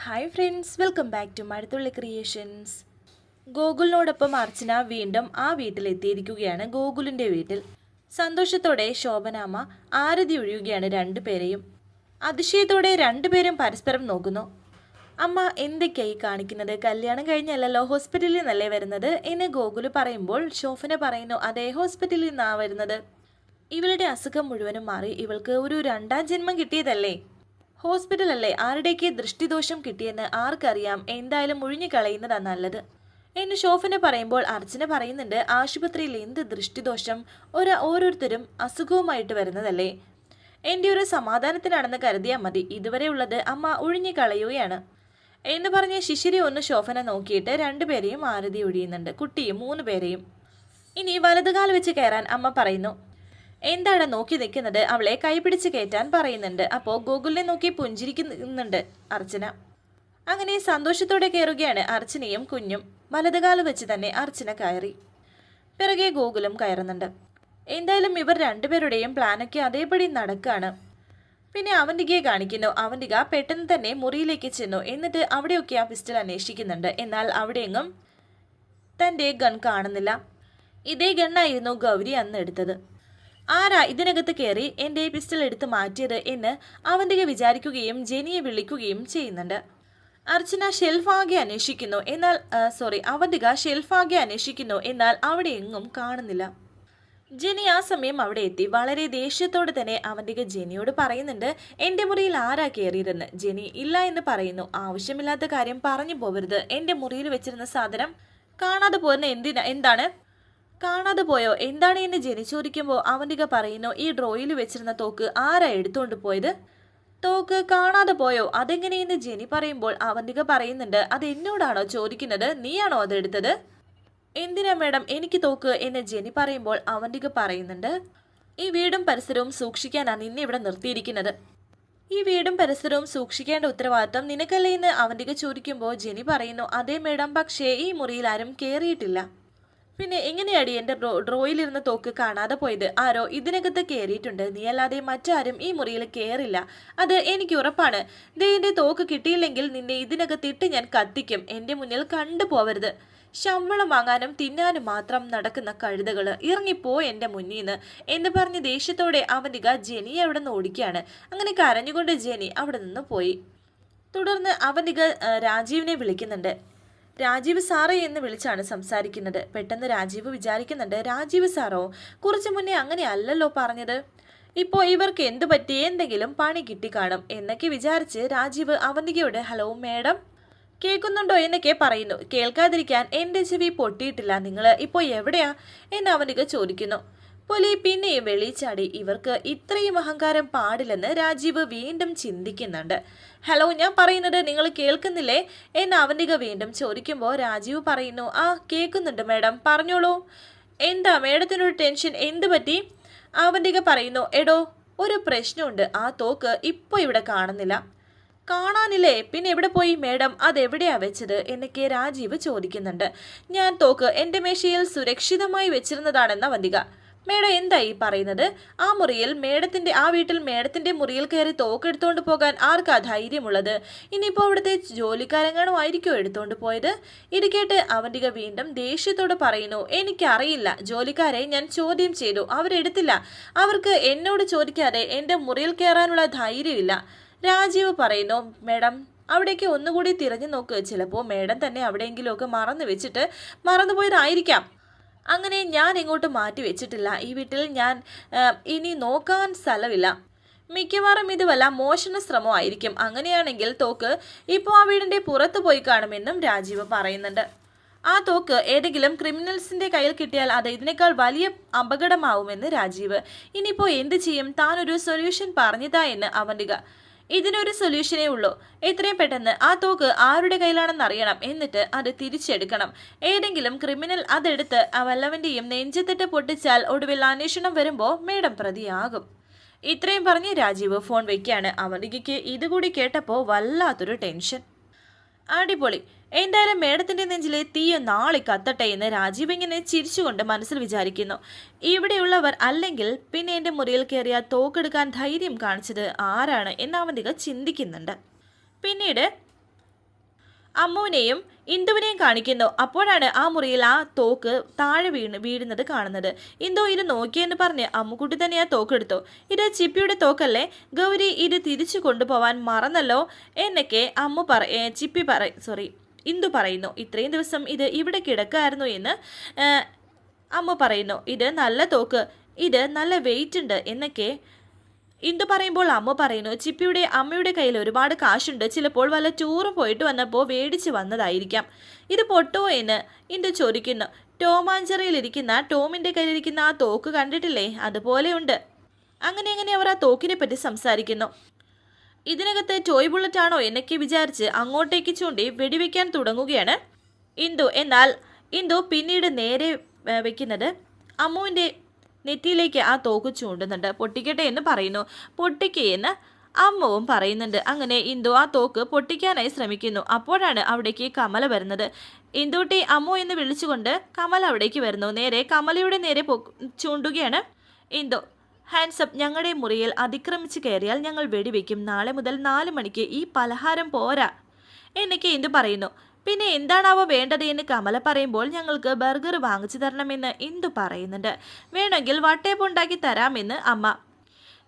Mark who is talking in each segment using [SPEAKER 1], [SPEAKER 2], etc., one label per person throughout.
[SPEAKER 1] Hi friends, welcome back to Mazhathulli creations. ഗോകുലിനോടൊപ്പം അർച്ചന വീണ്ടും ആ വീട്ടിലെത്തിയിരിക്കുകയാണ്. ഗോകുലിൻ്റെ വീട്ടിൽ സന്തോഷത്തോടെ ശോഭനാമ്മ ആരതി ഒഴിയുകയാണ് രണ്ടുപേരെയും. അതിശയത്തോടെ രണ്ടുപേരും പരസ്പരം നോക്കുന്നു. അമ്മ എന്തൊക്കെയായി കാണിക്കുന്നത്? കല്യാണം കഴിഞ്ഞല്ലല്ലോ, ഹോസ്പിറ്റലിൽ നിന്നല്ലേ വരുന്നത് എന്ന് ഗോകുല് പറയുമ്പോൾ ശോഭന പറയുന്നു, അതേ, ഹോസ്പിറ്റലിൽ നിന്നാ വരുന്നത്. ഇവളുടെ അസുഖം മുഴുവനും മാറി ഇവൾക്ക് ഒരു രണ്ടാം ജന്മം കിട്ടിയതല്ലേ. ഹോസ്പിറ്റലല്ലേ, ആരുടെയൊക്കെ ദൃഷ്ടിദോഷം കിട്ടിയെന്ന് ആർക്കറിയാം. എന്തായാലും മുഴിഞ്ഞു കളയുന്നതാ നല്ലത് എന്ന് ശോഭന പറയുമ്പോൾ അർച്ചന പറയുന്നുണ്ട്, ആശുപത്രിയിൽ എന്ത് ദൃഷ്ടിദോഷം? ഓരോരുത്തരും അസുഖവുമായിട്ട് വരുന്നതല്ലേ. എൻ്റെ ഒരു സമാധാനത്തിനാണെന്ന് കരുതിയാൽ മതി. ഇതുവരെ ഉള്ളത് അമ്മ ഒഴിഞ്ഞു കളയുകയാണ് എന്ന് പറഞ്ഞ് ശിശിരി ഒന്ന് ശോഭന നോക്കിയിട്ട് രണ്ടുപേരെയും ആരതി ഒഴിയുന്നുണ്ട്, കുട്ടിയും 3 പേരെയും. ഇനി വലതുകാൽ വെച്ച് കയറാൻ അമ്മ പറയുന്നു. എന്താണ് നോക്കി നിൽക്കുന്നത്? അവളെ കൈപിടിച്ച് കയറ്റാൻ പറയുന്നുണ്ട്. അപ്പോൾ ഗോകുലിനെ നോക്കി പുഞ്ചിരിക്കുന്നുണ്ട് അർച്ചന. അങ്ങനെ സന്തോഷത്തോടെ കയറുകയാണ് അർച്ചനയും കുഞ്ഞും. വലതുകാല് വെച്ച് തന്നെ അർച്ചന കയറി. പിറകെ ഗോകുലും കയറുന്നുണ്ട്. എന്തായാലും ഇവർ രണ്ടുപേരുടെയും പ്ലാനൊക്കെ അതേപടി നടക്കുകയാണ്. പിന്നെ അവന്തികയെ കാണിക്കുന്നു. അവന്തിക പെട്ടെന്ന് തന്നെ മുറിയിലേക്ക് ചെന്നു. എന്നിട്ട് അവിടെയൊക്കെ ആ പിസ്റ്റൾ അന്വേഷിക്കുന്നുണ്ട്. എന്നാൽ അവിടെയെങ്ങും തൻ്റെ ഗൺ കാണുന്നില്ല. ഇതേ ഗണ്ണായിരുന്നു ഗൗരി അന്ന് എടുത്തത്. ആരാ ഇതിനകത്ത് കയറി എൻ്റെ പിസ്റ്റൾ എടുത്ത് മാറ്റിയത് എന്ന് അവന്തിക വിചാരിക്കുകയും ജെനിയെ വിളിക്കുകയും ചെയ്യുന്നുണ്ട്. അർച്ചന ഷെൽഫാകെ അന്വേഷിക്കുന്നു. അവന്തിക ഷെൽഫാകെ അന്വേഷിക്കുന്നു. എന്നാൽ അവിടെ എങ്ങും കാണുന്നില്ല. ജെനി ആ സമയം അവിടെ എത്തി. വളരെ ദേഷ്യത്തോടെ തന്നെ അവന്തിക ജെനിയോട് പറയുന്നുണ്ട്, എൻ്റെ മുറിയിൽ ആരാ കയറിയതെന്ന്. ജെനി ഇല്ല എന്ന് പറയുന്നു. ആവശ്യമില്ലാത്ത കാര്യം പറഞ്ഞു പോവരുത്. എൻ്റെ മുറിയിൽ വെച്ചിരുന്ന സാധനം കാണാതെ പോരുന്ന എന്താണ്? കാണാതെ പോയോ? എന്താണ് എന്ന് ജെനി ചോദിക്കുമ്പോൾ അവന്തിക പറയുന്നു, ഈ ഡ്രോയിൽ വെച്ചിരുന്ന തോക്ക് ആരാ എടുത്തുകൊണ്ട് പോയത്? തോക്ക് കാണാതെ പോയോ? അതെങ്ങനെയെന്ന് ജെനി പറയുമ്പോൾ അവന്തിക പറയുന്നുണ്ട്, അത് എന്നോടാണോ ചോദിക്കുന്നത്? നീയാണോ അതെടുത്തത്? എന്തിനാ മേഡം എനിക്ക് തോക്ക് എന്ന് ജെനി പറയുമ്പോൾ അവന്തിക പറയുന്നുണ്ട്, ഈ വീടും പരിസരവും സൂക്ഷിക്കാനാണ് നിന്നെ ഇവിടെ നിർത്തിയിരിക്കുന്നത്. ഈ വീടും പരിസരവും സൂക്ഷിക്കേണ്ട ഉത്തരവാദിത്തം നിനക്കല്ലേ എന്ന് അവന്തിക ചോദിക്കുമ്പോൾ ജെനി പറയുന്നു, അതേ മേഡം, പക്ഷേ ഈ മുറിയിൽ ആരും കയറിയിട്ടില്ല. പിന്നെ എങ്ങനെയാടി എൻ്റെ ഡ്രോയിലിരുന്ന തോക്ക് കാണാതെ പോയത്? ആരോ ഇതിനകത്ത് കയറിയിട്ടുണ്ട്. നീയല്ലാതെ മറ്റാരും ഈ മുറിയിൽ കയറില്ല, അത് എനിക്ക് ഉറപ്പാണ്. ദേ, എൻ്റെ തോക്ക് കിട്ടിയില്ലെങ്കിൽ നിന്നെ ഇതിനകത്തിട്ട് ഞാൻ കത്തിക്കും. എൻ്റെ മുന്നിൽ കണ്ടുപോവരുത്. ശമ്പളം വാങ്ങാനും തിന്നാനും മാത്രം നടക്കുന്ന കഴുതകൾ, ഇറങ്ങിപ്പോ എൻ്റെ മുന്നിൽ എന്ന് പറഞ്ഞ് ദേഷ്യത്തോടെ അവന്തിക ജെനിയെ അവിടെ നിന്ന് ഓടിക്കുകയാണ്. അങ്ങനെ കരഞ്ഞുകൊണ്ട് ജെനി അവിടെ നിന്ന് പോയി. തുടർന്ന് അവന്തിക രാജീവിനെ വിളിക്കുന്നുണ്ട്. രാജീവ് സാറേ എന്ന് വിളിച്ചാണ് സംസാരിക്കുന്നത്. പെട്ടെന്ന് രാജീവ് വിചാരിക്കുന്നുണ്ട്, രാജീവ് സാറോ? കുറച്ചു മുന്നേ അങ്ങനെ അല്ലല്ലോ പറഞ്ഞത്. ഇപ്പോൾ ഇവർക്ക് എന്തു പറ്റി? എന്തെങ്കിലും പണി കിട്ടിക്കാണും എന്നൊക്കെ വിചാരിച്ച് രാജീവ് അവന്തികയോട്, ഹലോ മേഡം, കേൾക്കുന്നുണ്ടോ എന്നൊക്കെ പറയുന്നു. കേൾക്കാതിരിക്കാൻ എൻ്റെ ചെവി പൊട്ടിയിട്ടില്ല. നിങ്ങൾ ഇപ്പോൾ എവിടെയാ എന്ന് അവന്തിക ചോദിക്കുന്നു. പുലി പിന്നെയും വെളിച്ചാടി. ഇവർക്ക് ഇത്രയും അഹങ്കാരം പാടില്ലെന്ന് രാജീവ് വീണ്ടും ചിന്തിക്കുന്നുണ്ട്. ഹലോ, ഞാൻ പറയുന്നത് നിങ്ങൾ കേൾക്കുന്നില്ലേ എന്ന് അവന്തിക വീണ്ടും ചോദിക്കുമ്പോൾ രാജീവ് പറയുന്നു, ആ കേൾക്കുന്നുണ്ട് മേഡം, പറഞ്ഞോളൂ. എന്താ മേഡത്തിനൊരു ടെൻഷൻ? എന്തു പറ്റി? അവന്തിക പറയുന്നു, എടോ, ഒരു പ്രശ്നമുണ്ട്. ആ തോക്ക് ഇപ്പോൾ ഇവിടെ കാണുന്നില്ല. കാണാനില്ലേ? പിന്നെ എവിടെ പോയി മേഡം? അതെവിടെയാ വെച്ചത് എന്നൊക്കെ രാജീവ് ചോദിക്കുന്നുണ്ട്. ഞാൻ തോക്ക് എൻ്റെ മേശയിൽ സുരക്ഷിതമായി വെച്ചിരുന്നതാണെന്ന് അവന്തിക. മേഡം എന്തായി പറയുന്നത്? ആ വീട്ടിൽ മേഡത്തിന്റെ മുറിയിൽ കയറി തോക്കെടുത്തോണ്ട് പോകാൻ ആർക്കാ ധൈര്യമുള്ളത്? ഇനിയിപ്പോൾ അവിടുത്തെ ജോലിക്കാരെങ്ങാനും ആയിരിക്കോ എടുത്തോണ്ട് പോയത്? ഇത് കേട്ട് അവന്തിക വീണ്ടും ദേഷ്യത്തോട് പറയുന്നു, എനിക്കറിയില്ല. ജോലിക്കാരെ ഞാൻ ചോദ്യം ചെയ്തു, അവരെടുത്തില്ല. അവർക്ക് എന്നോട് ചോദിക്കാതെ എൻ്റെ മുറിയിൽ കയറാനുള്ള ധൈര്യമില്ല. രാജീവ് പറയുന്നു, മേഡം അവിടേക്ക് ഒന്നുകൂടി തിരഞ്ഞു നോക്ക്. ചിലപ്പോൾ മേഡം തന്നെ അവിടെയെങ്കിലുമൊക്കെ മറന്നുപോയതായിരിക്കാം. അങ്ങനെ ഞാൻ ഇങ്ങോട്ട് മാറ്റി വെച്ചിട്ടില്ല. ഈ വീട്ടിൽ ഞാൻ ഇനി നോക്കാൻ സ്ഥലമില്ല. മിക്കവാറും ഇത് വല്ല മോഷണ ശ്രമമായിരിക്കും. അങ്ങനെയാണെങ്കിൽ തോക്ക് ഇപ്പോൾ ആ വീടിൻ്റെ പുറത്ത് പോയി കാണുമെന്നും രാജീവ് പറയുന്നുണ്ട്. ആ തോക്ക് ഏതെങ്കിലും ക്രിമിനൽസിൻ്റെ കയ്യിൽ കിട്ടിയാൽ അത് ഇതിനേക്കാൾ വലിയ അപകടമാവുമെന്ന് രാജീവ്. ഇനിയിപ്പോൾ എന്ത് ചെയ്യും? താനൊരു സൊല്യൂഷൻ പറഞ്ഞതാ എന്ന് അവന്തിക. ഇതിനൊരു സൊല്യൂഷനേ ഉള്ളൂ. എത്രയും പെട്ടെന്ന് ആ തോക്ക് ആരുടെ കയ്യിലാണെന്ന് അറിയണം. എന്നിട്ട് അത് തിരിച്ചെടുക്കണം. ഏതെങ്കിലും ക്രിമിനൽ അതെടുത്ത് വല്ലവൻ്റെയും നെഞ്ചത്തിട്ട് പൊട്ടിച്ചാൽ ഒടുവിൽ അന്വേഷണം വരുമ്പോൾ മേഡം പ്രതിയാകും. ഇത്രയും പറഞ്ഞ് രാജീവ് ഫോൺ വയ്ക്കുകയാണ്. അവന്തികയ്ക്ക് ഇതുകൂടി കേട്ടപ്പോൾ വല്ലാത്തൊരു ടെൻഷൻ. അടിപൊളി. എന്തായാലും മേഡത്തിന്റെ നെഞ്ചിലെ തീയ നാളെ കത്തട്ടെ എന്ന് രാജീവ് ഇങ്ങനെ ചിരിച്ചുകൊണ്ട് മനസ്സിൽ വിചാരിക്കുന്നു. ഇവിടെയുള്ളവർ അല്ലെങ്കിൽ പിന്നെ എൻ്റെ മുറിയിൽ കയറിയ തോക്കെടുക്കാൻ ധൈര്യം കാണിച്ചത് ആരാണ് എന്ന് അവന്തിക ചിന്തിക്കുന്നുണ്ട്. പിന്നീട് അമ്മുവിനെയും ഇന്ദുവിനെയും കാണിക്കുന്നു. അപ്പോഴാണ് ആ മുറിയിൽ ആ തോക്ക് താഴെ വീഴുന്നത് കാണുന്നത്. ഇന്ദു ഇത് നോക്കിയെന്ന് പറഞ്ഞ് അമ്മുക്കുട്ടി തന്നെ ആ തോക്കെടുത്തു. ഇത് ചിപ്പിയുടെ തോക്കല്ലേ, ഗൗരി ഇത് തിരിച്ചു കൊണ്ടുപോവാൻ മറന്നല്ലോ എന്നൊക്കെ ഇന്ദു പറയുന്നു. ഇത്രയും ദിവസം ഇത് ഇവിടെ കിടക്കായിരുന്നു എന്ന് അമ്മ പറയുന്നു. ഇത് നല്ല തോക്ക്, ഇത് നല്ല വെയിറ്റ് ഉണ്ട് എന്നൊക്കെ ഇന്ദു പറയുമ്പോൾ അമ്മ പറയുന്നു, ചിപ്പിയുടെ അമ്മയുടെ കയ്യിൽ ഒരുപാട് കാശുണ്ട്, ചിലപ്പോൾ വല്ല ടൂറും പോയിട്ട് വന്നപ്പോൾ മേടിച്ച് വന്നതായിരിക്കാം. ഇത് പൊട്ടുമോ എന്ന് ഇന്ദു ചോദിക്കുന്നു. ടോമാഞ്ചറിയിലിരിക്കുന്ന ടോമിൻ്റെ കയ്യിലിരിക്കുന്ന ആ തോക്ക് കണ്ടിട്ടില്ലേ, അതുപോലെയുണ്ട്. അങ്ങനെ അവർ ആ തോക്കിനെ പറ്റി സംസാരിക്കുന്നു. ഇതിനകത്ത് ടോയ് ബുള്ളറ്റ് ആണോ എന്നൊക്കെ വിചാരിച്ച് അങ്ങോട്ടേക്ക് ചൂണ്ടി വെടിവെക്കാൻ തുടങ്ങുകയാണ് ഇന്ദു. എന്നാൽ ഇന്ദു പിന്നീട് നേരെ വെക്കുന്നത് അമ്മുവിൻ്റെ നെറ്റിയിലേക്ക് ആ തോക്ക് ചൂണ്ടുന്നുണ്ട്. പൊട്ടിക്കട്ടെ എന്ന് പറയുന്നു. പൊട്ടിക്കയെന്ന് അമ്മുവും പറയുന്നുണ്ട്. അങ്ങനെ ഇന്ദു ആ തോക്ക് പൊട്ടിക്കാനായി ശ്രമിക്കുന്നു. അപ്പോഴാണ് അവിടേക്ക് കമല വരുന്നത്. ഇന്ദുട്ടി അമ്മു എന്ന് വിളിച്ചുകൊണ്ട് കമല അവിടേക്ക് വരുന്നു. നേരെ കമലയുടെ നേരെ ചൂണ്ടുകയാണ് ഇന്ദു. ഹാൻഡ്സപ്പ്, ഞങ്ങളുടെ മുറിയിൽ അതിക്രമിച്ച് കയറിയാൽ ഞങ്ങൾ വെടിവെക്കും. നാളെ മുതൽ 4 മണിക്ക് ഈ പലഹാരം പോരാ എന്നൊക്കെ ഇന്ദു പറയുന്നു. പിന്നെ എന്താണാവോ വേണ്ടത് എന്ന് കമല പറയുമ്പോൾ ഞങ്ങൾക്ക് ബർഗർ വാങ്ങിച്ചു തരണമെന്ന് ഇന്ദു പറയുന്നുണ്ട്. വേണമെങ്കിൽ വട്ടയപ്പം ഉണ്ടാക്കി തരാമെന്ന് അമ്മ.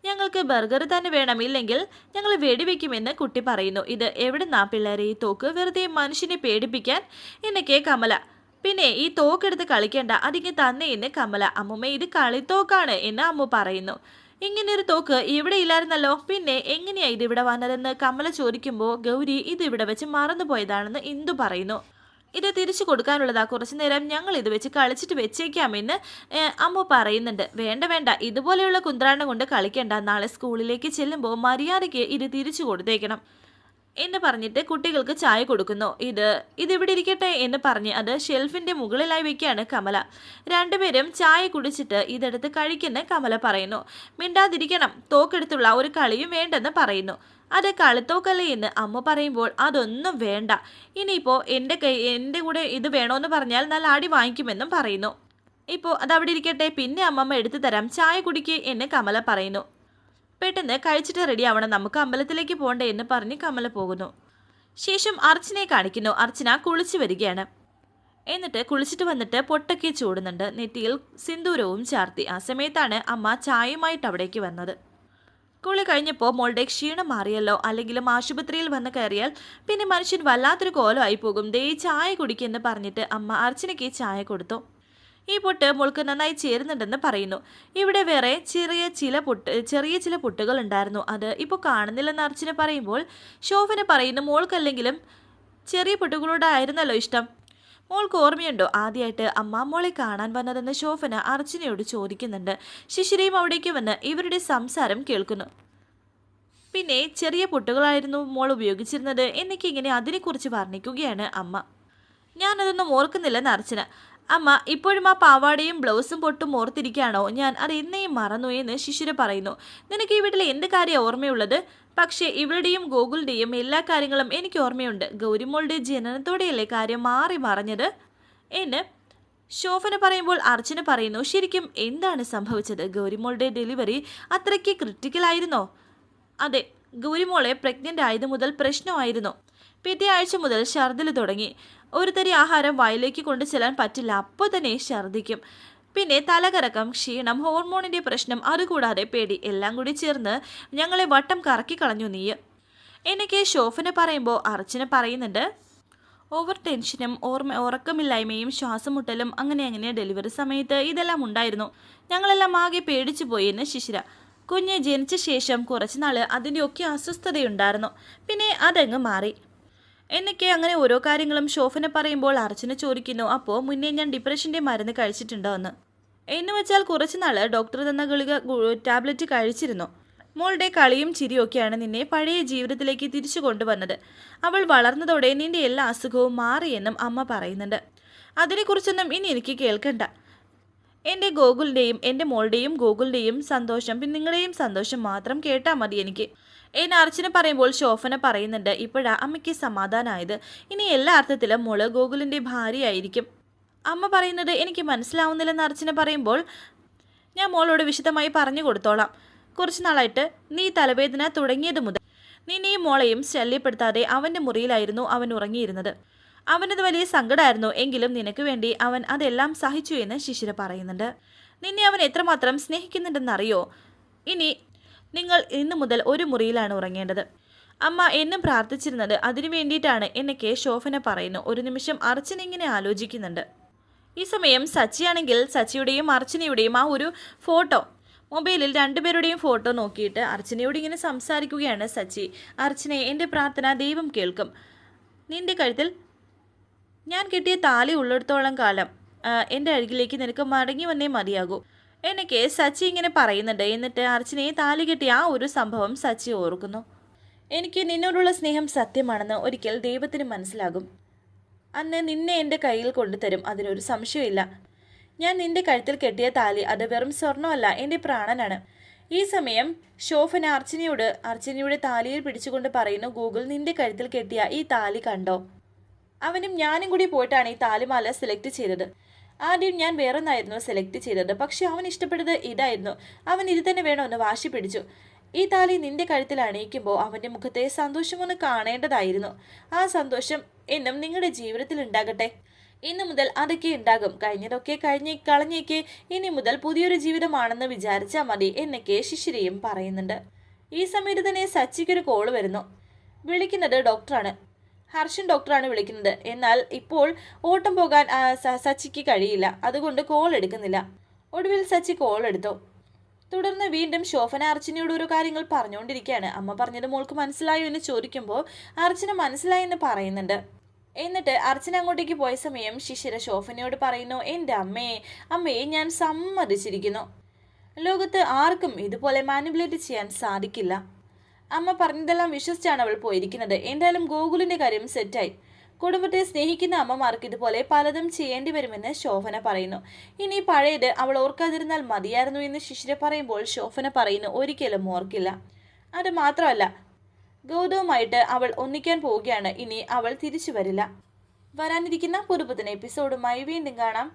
[SPEAKER 1] ഞങ്ങൾക്ക് ബർഗർ തന്നെ വേണം, ഇല്ലെങ്കിൽ ഞങ്ങൾ വെടിവെക്കുമെന്ന് കുട്ടി പറയുന്നു. ഇത് എവിടുന്നാ പിള്ളേരെ ഈ തോക്ക്, വെറുതെ മനുഷ്യനെ പേടിപ്പിക്കാൻ എന്നൊക്കെ കമല. പിന്നെ ഈ തോക്കെടുത്ത് കളിക്കേണ്ട, അതിങ്ങ് തന്നെ എന്ന് കമല. അമ്മുമ്മ ഇത് കളിത്തോക്കാണ് എന്ന് അമ്മു പറയുന്നു. ഇങ്ങനൊരു തോക്ക് ഇവിടെ ഇല്ലായിരുന്നല്ലോ, പിന്നെ എങ്ങനെയാ ഇതിവിടെ വന്നതെന്ന് കമല ചോദിക്കുമ്പോൾ ഗൗരി ഇത് ഇവിടെ വെച്ച് മറന്നുപോയതാണെന്ന് ഇന്ദു പറയുന്നു. ഇത് തിരിച്ചു കൊടുക്കാനുള്ളതാ, കുറച്ചു നേരം ഞങ്ങൾ ഇത് വെച്ച് കളിച്ചിട്ട് വെച്ചേക്കാമെന്ന് അമ്മു പറയുന്നുണ്ട്. വേണ്ട, ഇതുപോലെയുള്ള കുന്ത്രാണ്ടം കൊണ്ട് കളിക്കേണ്ട, നാളെ സ്കൂളിലേക്ക് ചെല്ലുമ്പോൾ മര്യാദയ്ക്ക് ഇത് തിരിച്ചു കൊടുത്തേക്കണം എന്ന് പറഞ്ഞിട്ട് കുട്ടികൾക്ക് ചായ കൊടുക്കുന്നു. ഇതിവിടെ ഇരിക്കട്ടെ എന്ന് പറഞ്ഞ് അത് ഷെൽഫിന്റെ മുകളിലായി വെക്കുകയാണ് കമല. രണ്ടുപേരും ചായ കുടിച്ചിട്ട് ഇതെടുത്ത് കഴിക്കുന്ന കമല പറയുന്നു. മിണ്ടാതിരിക്കണം, തോക്കെടുത്തുള്ള ഒരു കളിയും വേണ്ടെന്ന് പറയുന്നു. അത് കളിത്തോക്കല്ലേ എന്ന് അമ്മ പറയുമ്പോൾ അതൊന്നും വേണ്ട, ഇനിയിപ്പോൾ എൻ്റെ കൂടെ ഇത് വേണമെന്ന് പറഞ്ഞാൽ നല്ല അടി വാങ്ങിക്കുമെന്നും പറയുന്നു. ഇപ്പോൾ അതവിടെ ഇരിക്കട്ടെ, പിന്നെ അമ്മമ്മ എടുത്തു തരാം, ചായ കുടിക്കേ എന്ന് കമല പറയുന്നു. പെട്ടെന്ന് കഴിച്ചിട്ട് റെഡി ആവണം, നമുക്ക് അമ്പലത്തിലേക്ക് പോകണ്ടേ എന്ന് പറഞ്ഞ് കമല പോകുന്നു. ശേഷം അർച്ചനയെ കാണിക്കുന്നു. അർച്ചന കുളിച്ചു വരികയാണ്. എന്നിട്ട് കുളിച്ചിട്ട് വന്നിട്ട് പൊട്ടൊക്കെ ചൂടുന്നുണ്ട്. നെറ്റിയിൽ സിന്ദൂരവും ചാർത്തി. ആ സമയത്താണ് അമ്മ ചായയുമായിട്ട് അവിടേക്ക് വന്നത്. കുളി കഴിഞ്ഞപ്പോൾ മോളുടെ ക്ഷീണം മാറിയല്ലോ, അല്ലെങ്കിലും ആശുപത്രിയിൽ വന്ന് കയറിയാൽ പിന്നെ മനുഷ്യൻ വല്ലാത്തൊരു കോലമായി പോകും, ദേ ചായ കുടിക്കെന്ന് പറഞ്ഞിട്ട് അമ്മ അർച്ചനയ്ക്ക് ചായ കൊടുത്തു. ഈ പൊട്ട് മോൾക്ക് നന്നായി ചേരുന്നുണ്ടെന്ന് പറയുന്നു. ഇവിടെ വേറെ ചെറിയ ചില പൊട്ടുകൾ ഉണ്ടായിരുന്നു, അത് ഇപ്പോൾ കാണുന്നില്ലെന്ന് അർച്ചന പറയുമ്പോൾ ശോഭന പറയുന്നു, മോൾക്കല്ലെങ്കിലും ചെറിയ പൊട്ടുകളോടായിരുന്നല്ലോ ഇഷ്ടം, മോൾക്ക് ഓർമ്മയുണ്ടോ ആദ്യമായിട്ട് അമ്മ മോളെ കാണാൻ വന്നതെന്ന് ശോഭന അർച്ചനയോട് ചോദിക്കുന്നുണ്ട്. ശിശിരയും അവിടേക്ക് വന്ന് ഇവരുടെ സംസാരം കേൾക്കുന്നു. പിന്നെ ചെറിയ പൊട്ടുകളായിരുന്നു മോൾ ഉപയോഗിച്ചിരുന്നത് എന്നൊക്കെ ഇങ്ങനെ അതിനെക്കുറിച്ച് വർണ്ണിക്കുകയാണ് അമ്മ. ഞാനതൊന്നും ഓർക്കുന്നില്ലെന്ന് അർച്ചന. അമ്മ ഇപ്പോഴും ആ പാവാടയും ബ്ലൗസും പൊട്ടും ഓർത്തിരിക്കുകയാണോ, ഞാൻ അത് എന്നെയും മറന്നു എന്ന് ശിശിര പറയുന്നു. നിനക്ക് ഈ വീട്ടിൽ എന്ത് കാര്യം ഓർമ്മയുള്ളത്? പക്ഷേ ഇവളുടെയും ഗോകുലിൻ്റെയും എല്ലാ കാര്യങ്ങളും എനിക്ക് ഓർമ്മയുണ്ട്. ഗൗരിമോളുടെ ജനനത്തോടെയല്ലേ കാര്യം മാറി മറഞ്ഞത് എന്ന് ശോഭന പറയുമ്പോൾ അർച്ചന പറയുന്നു. ശരിക്കും എന്താണ് സംഭവിച്ചത്? ഗൗരിമോളുടെ ഡെലിവറി അത്രയ്ക്ക് ക്രിട്ടിക്കലായിരുന്നോ? അതെ, ഗൗരിമോളെ പ്രഗ്നൻ്റ് ആയത് മുതൽ പ്രശ്നമായിരുന്നു. പിറ്റേ ആഴ്ച മുതൽ ഛർദിൽ തുടങ്ങി. ഒരു തരി ആഹാരം വായിലേക്ക് കൊണ്ടു ചെല്ലാൻ പറ്റില്ല, അപ്പോൾ തന്നെ ഛർദിക്കും. പിന്നെ തലകറക്കം, ക്ഷീണം, ഹോർമോണിൻ്റെ പ്രശ്നം, അതുകൂടാതെ പേടി, എല്ലാം കൂടി ചേർന്ന് ഞങ്ങളെ വട്ടം കറക്കി കളഞ്ഞു നീ എന്നൊക്കെ ശോഭന പറയുമ്പോൾ അർച്ചന പറയുന്നുണ്ട്. ഓവർ ടെൻഷനും ഉറക്കമില്ലായ്മയും ശ്വാസം മുട്ടലും അങ്ങനെ ഡെലിവറി സമയത്ത് ഇതെല്ലാം ഉണ്ടായിരുന്നു. ഞങ്ങളെല്ലാം ആകെ പേടിച്ചു പോയി എന്ന് ശിശിര. കുഞ്ഞ് ജനിച്ച ശേഷം കുറച്ചുനാൾ അതിൻ്റെയൊക്കെ അസ്വസ്ഥതയുണ്ടായിരുന്നു, പിന്നെ അതങ്ങ് മാറി എന്നൊക്കെ അങ്ങനെ ഓരോ കാര്യങ്ങളും ശോഭന പറയുമ്പോൾ അർച്ചന ചോദിക്കുന്നു. അപ്പോൾ മുന്നേ ഞാൻ ഡിപ്രഷൻ്റെ മരുന്ന് കഴിച്ചിട്ടുണ്ടോ എന്ന് വെച്ചാൽ കുറച്ചുനാൾ ഡോക്ടർ തന്ന ടാബ്ലറ്റ് കഴിച്ചിരുന്നു. മോളുടെ കളിയും ചിരിയൊക്കെയാണ് നിന്നെ പഴയ ജീവിതത്തിലേക്ക് തിരിച്ചു കൊണ്ടുവന്നത്. അവൾ വളർന്നതോടെ നിന്റെ എല്ലാ അസുഖവും മാറിയെന്നും അമ്മ പറയുന്നുണ്ട്. അതിനെക്കുറിച്ചൊന്നും ഇനി എനിക്ക് കേൾക്കണ്ട. എൻ്റെ ഗോകുലിൻ്റെയും എൻ്റെ മോളുടെയും ഗോകുലിൻ്റെയും സന്തോഷം, പിന്നെ നിങ്ങളുടെയും സന്തോഷം മാത്രം കേട്ടാൽ മതി എനിക്ക് എന്ന് അർച്ചന പറയുമ്പോൾ ശോഭന പറയുന്നുണ്ട്. ഇപ്പോഴാ അമ്മയ്ക്ക് സമാധാനമായത്. ഇനി എല്ലാ അർത്ഥത്തിലും മോള് ഗോകുലിൻ്റെ ഭാര്യയായിരിക്കും. അമ്മ പറയുന്നത് എനിക്ക് മനസ്സിലാവുന്നില്ലെന്ന് അർച്ചന പറയുമ്പോൾ ഞാൻ മോളോട് വിശദമായി പറഞ്ഞു കൊടുത്തോളാം. കുറച്ച് നാളായിട്ട് നീ തലവേദന തുടങ്ങിയത് മുതൽ നിന്നെയും മോളെയും ശല്യപ്പെടുത്താതെ അവൻ്റെ മുറിയിലായിരുന്നു അവൻ ഉറങ്ങിയിരുന്നത്. അവനത് വലിയ സങ്കടമായിരുന്നു. എങ്കിലും നിനക്ക് വേണ്ടി അവൻ അതെല്ലാം സഹിച്ചു എന്ന് ശിശിര പറയുന്നുണ്ട്. നിന്നെ അവൻ എത്രമാത്രം സ്നേഹിക്കുന്നുണ്ടെന്നറിയോ? ഇനി നിങ്ങൾ ഇന്നു മുതൽ ഒരു മുറിയിലാണ് ഉറങ്ങേണ്ടത്. അമ്മ എന്നും പ്രാർത്ഥിച്ചിരുന്നത് അതിനു വേണ്ടിയിട്ടാണ് എന്നൊക്കെ ശോഭന പറയുന്നു. ഒരു നിമിഷം അർച്ചന ഇങ്ങനെ ആലോചിക്കുന്നുണ്ട്. ഈ സമയം സച്ചിയാണെങ്കിൽ സച്ചിയുടെയും അർച്ചനയുടെയും ആ ഒരു ഫോട്ടോ മൊബൈലിൽ രണ്ടുപേരുടെയും ഫോട്ടോ നോക്കിയിട്ട് അർച്ചനയോട് ഇങ്ങനെ സംസാരിക്കുകയാണ് സച്ചി. അർച്ചനയെ, എൻ്റെ പ്രാർത്ഥന ദൈവം കേൾക്കും. നിന്റെ കഴുത്തിൽ ഞാൻ കെട്ടിയ താലി ഉള്ളിടത്തോളം കാലം എൻ്റെ അരികിലേക്ക് നിനക്ക് മടങ്ങി വന്നേ മതിയാകൂ എന്നൊക്കെ സച്ചി ഇങ്ങനെ പറയുന്നുണ്ട്. എന്നിട്ട് അർച്ചനയെ താലി കെട്ടിയ ആ ഒരു സംഭവം സച്ചി ഓർക്കുന്നു. എനിക്ക് നിന്നോടുള്ള സ്നേഹം സത്യമാണെന്ന് ഒരിക്കൽ ദൈവത്തിന് മനസ്സിലാകും. അന്ന് നിന്നെ എൻ്റെ കയ്യിൽ കൊണ്ടുതരും, അതിനൊരു സംശയമില്ല. ഞാൻ നിന്റെ കഴുത്തിൽ കെട്ടിയ താലി അത് വെറും സ്വർണ്ണമല്ല, എൻ്റെ പ്രാണനാണ്. ഈ സമയം ശോഭന അർച്ചനയുടെ താലിയിൽ പിടിച്ചുകൊണ്ട് പറയുന്നു, ഗൂഗിൾ നിന്റെ കഴുത്തിൽ കെട്ടിയ ഈ താലി കണ്ടോ? അവനും ഞാനും കൂടി പോയിട്ടാണ് ഈ താലിമാല സെലക്ട് ചെയ്തത്. ആദ്യം ഞാൻ വേറൊന്നായിരുന്നു സെലക്ട് ചെയ്തത്, പക്ഷെ അവൻ ഇഷ്ടപ്പെട്ടത് ഇതായിരുന്നു. അവൻ ഇത് തന്നെ വേണമെന്ന് വാശി പിടിച്ചു. ഈ താലി നിന്റെ കഴുത്തിൽ അണിയിക്കുമ്പോൾ അവൻ്റെ മുഖത്തെ സന്തോഷമൊന്ന് കാണേണ്ടതായിരുന്നു. ആ സന്തോഷം എന്നും നിങ്ങളുടെ ജീവിതത്തിൽ ഉണ്ടാകട്ടെ. ഇന്നു മുതൽ അതൊക്കെ ഉണ്ടാകും. കഴിഞ്ഞതൊക്കെ കളഞ്ഞേക്ക്. ഇനി മുതൽ പുതിയൊരു ജീവിതമാണെന്ന് വിചാരിച്ചാൽ മതി എന്നൊക്കെ ശിശിരയും പറയുന്നുണ്ട്. ഈ സമയത്ത് തന്നെ സച്ചിക്കൊരു കോള് വരുന്നു. വിളിക്കുന്നത് ഡോക്ടറാണ്. ഹർഷൻ ഡോക്ടറാണ് വിളിക്കുന്നത്. എന്നാൽ ഇപ്പോൾ ഓട്ടം പോകാൻ സച്ചിക്ക് കഴിയില്ല. അതുകൊണ്ട് കോൾ എടുക്കുന്നില്ല. ഒടുവിൽ സച്ചി കോൾ എടുത്തു. തുടർന്ന് വീണ്ടും ശോഭന അർച്ചനയോട് ഓരോ കാര്യങ്ങൾ പറഞ്ഞുകൊണ്ടിരിക്കുകയാണ്. അമ്മ പറഞ്ഞത് മോൾക്ക് മനസ്സിലായോ എന്ന് ചോദിക്കുമ്പോൾ അർച്ചന മനസ്സിലായെന്ന് പറയുന്നുണ്ട്. എന്നിട്ട് അർച്ചന അങ്ങോട്ടേക്ക് പോയ സമയം ശിശിര ശോഭനയോട് പറയുന്നു, എൻ്റെ അമ്മയെ ഞാൻ സമ്മതിച്ചിരിക്കുന്നു. ലോകത്ത് ആർക്കും ഇതുപോലെ മാനിപ്പുലേറ്റ് ചെയ്യാൻ സാധിക്കില്ല. അമ്മ പറഞ്ഞതെല്ലാം വിശ്വസിച്ചാണ് അവൾ പോയിരിക്കുന്നത്. എന്തായാലും ഗോകുലിൻ്റെ കാര്യം സെറ്റായി. കുടുംബത്തെ സ്നേഹിക്കുന്ന അമ്മമാർക്ക് ഇതുപോലെ പലതും ചെയ്യേണ്ടി വരുമെന്ന് ശോഭന പറയുന്നു. ഇനി പഴയത് അവൾ ഓർക്കാതിരുന്നാൽ മതിയായിരുന്നു എന്ന് ശിശിര പറയുമ്പോൾ ശോഭന പറയുന്നു, ഒരിക്കലും ഓർക്കില്ല. അത് മാത്രമല്ല, ഗൗതവുമായിട്ട് അവൾ ഒന്നിക്കാൻ പോവുകയാണ്. ഇനി അവൾ തിരിച്ചു വരില്ല. വരാനിരിക്കുന്ന പുതുപുത്തൻ എപ്പിസോഡുമായി വീണ്ടും കാണാം.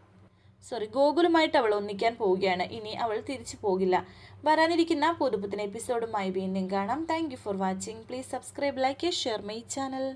[SPEAKER 1] ഗോകുലുമായിട്ട് അവൾ ഒന്നിക്കാൻ പോവുകയാണ്. ഇനി അവൾ തിരിച്ചു പോകില്ല. വരാനിരിക്കുന്ന പുതുപുത്തൻ എപ്പിസോഡുമായി വീണ്ടും കാണാം. Thank you for watching. Please subscribe, like, share my channel.